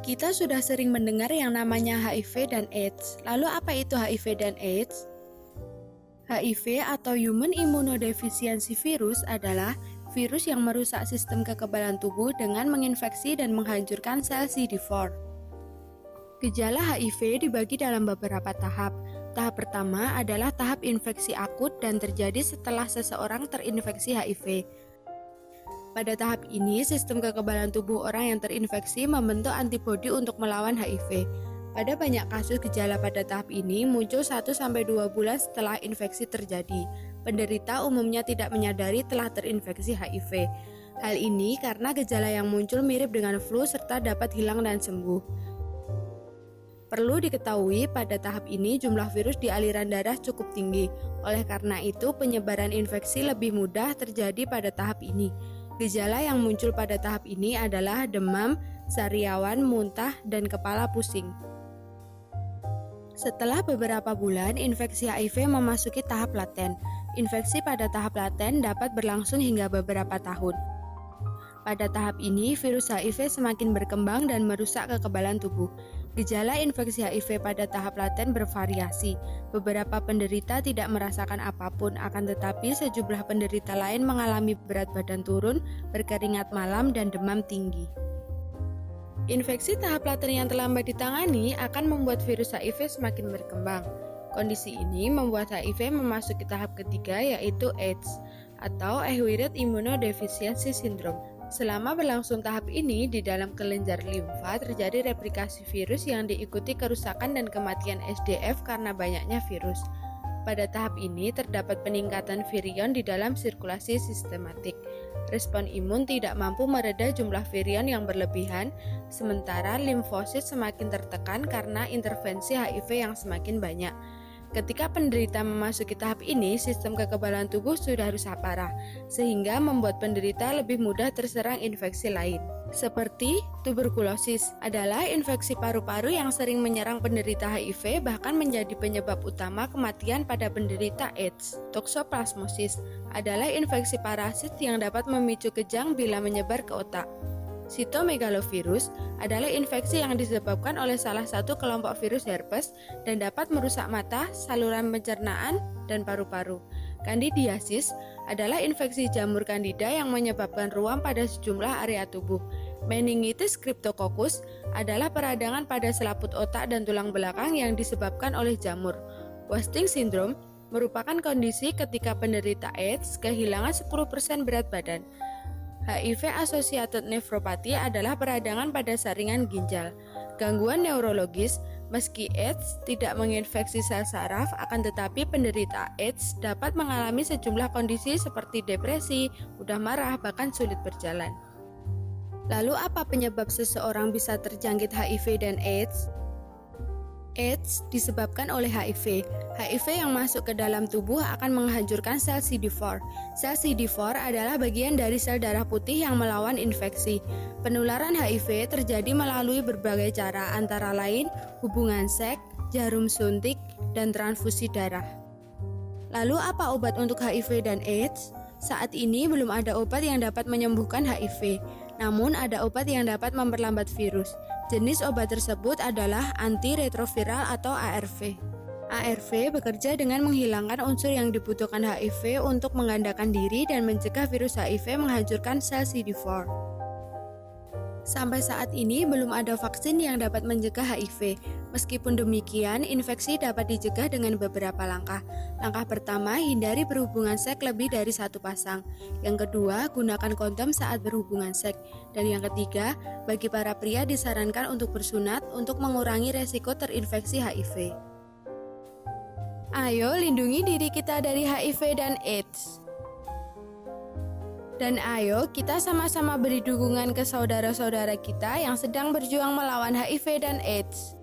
Kita sudah sering mendengar yang namanya HIV dan AIDS. Lalu apa itu HIV dan AIDS? HIV atau Human Immunodeficiency Virus adalah virus yang merusak sistem kekebalan tubuh dengan menginfeksi dan menghancurkan sel CD4. Gejala HIV dibagi dalam beberapa tahap. Tahap pertama adalah tahap infeksi akut dan terjadi setelah seseorang terinfeksi HIV. Pada tahap ini, sistem kekebalan tubuh orang yang terinfeksi membentuk antibodi untuk melawan HIV. Pada banyak kasus gejala pada tahap ini muncul 1-2 bulan setelah infeksi terjadi. Penderita umumnya tidak menyadari telah terinfeksi HIV. Hal ini karena gejala yang muncul mirip dengan flu serta dapat hilang dan sembuh. Perlu diketahui pada tahap ini jumlah virus di aliran darah cukup tinggi. Oleh karena itu penyebaran infeksi lebih mudah terjadi pada tahap ini. Gejala yang muncul pada tahap ini adalah demam, sariawan, muntah, dan kepala pusing. Setelah beberapa bulan, infeksi HIV memasuki tahap laten. Infeksi pada tahap laten dapat berlangsung hingga beberapa tahun. Pada tahap ini, virus HIV semakin berkembang dan merusak kekebalan tubuh. Gejala infeksi HIV pada tahap laten bervariasi. Beberapa penderita tidak merasakan apapun, akan tetapi sejumlah penderita lain mengalami berat badan turun, berkeringat malam, dan demam tinggi. Infeksi tahap laten yang terlambat ditangani akan membuat virus HIV semakin berkembang. Kondisi ini membuat HIV memasuki tahap ketiga, yaitu AIDS atau Acquired Immunodeficiency Syndrome. Selama berlangsung tahap ini, di dalam kelenjar limfa terjadi replikasi virus yang diikuti kerusakan dan kematian SDF karena banyaknya virus. Pada tahap ini terdapat peningkatan virion di dalam sirkulasi sistematik. Respon imun tidak mampu mereda jumlah virion yang berlebihan, sementara limfosit semakin tertekan karena intervensi HIV yang semakin banyak. Ketika penderita memasuki tahap ini, sistem kekebalan tubuh sudah rusak parah, sehingga membuat penderita lebih mudah terserang infeksi lain. Seperti tuberkulosis adalah infeksi paru-paru yang sering menyerang penderita HIV, bahkan menjadi penyebab utama kematian pada penderita AIDS. Toxoplasmosis adalah infeksi parasit yang dapat memicu kejang bila menyebar ke otak. Cytomegalovirus adalah infeksi yang disebabkan oleh salah satu kelompok virus herpes dan dapat merusak mata, saluran pencernaan, dan paru-paru. Candidiasis adalah infeksi jamur candida yang menyebabkan ruam pada sejumlah area tubuh. Meningitis cryptococcus adalah peradangan pada selaput otak dan tulang belakang yang disebabkan oleh jamur. Wasting syndrome merupakan kondisi ketika penderita AIDS kehilangan 10% berat badan. HIV-associated nephropathy adalah peradangan pada saringan ginjal. Gangguan neurologis, meski AIDS tidak menginfeksi sel saraf, akan tetapi penderita AIDS dapat mengalami sejumlah kondisi seperti depresi, mudah marah, bahkan sulit berjalan. Lalu apa penyebab seseorang bisa terjangkit HIV dan AIDS? AIDS disebabkan oleh HIV. HIV yang masuk ke dalam tubuh akan menghancurkan sel CD4. Sel CD4 adalah bagian dari sel darah putih yang melawan infeksi. Penularan HIV terjadi melalui berbagai cara, antara lain hubungan seks, jarum suntik, dan transfusi darah. Lalu apa obat untuk HIV dan AIDS? Saat ini belum ada obat yang dapat menyembuhkan HIV, namun ada obat yang dapat memperlambat virus. Jenis obat tersebut adalah antiretroviral atau ARV. ARV bekerja dengan menghilangkan unsur yang dibutuhkan HIV untuk menggandakan diri dan mencegah virus HIV menghancurkan sel CD4. Sampai saat ini belum ada vaksin yang dapat mencegah HIV. Meskipun demikian, infeksi dapat dicegah dengan beberapa langkah. Langkah pertama, hindari berhubungan seks lebih dari satu pasang. Yang kedua, gunakan kondom saat berhubungan seks. Dan yang ketiga, bagi para pria disarankan untuk bersunat untuk mengurangi resiko terinfeksi HIV. Ayo lindungi diri kita dari HIV dan AIDS. Dan ayo kita sama-sama beri dukungan ke saudara-saudara kita yang sedang berjuang melawan HIV dan AIDS.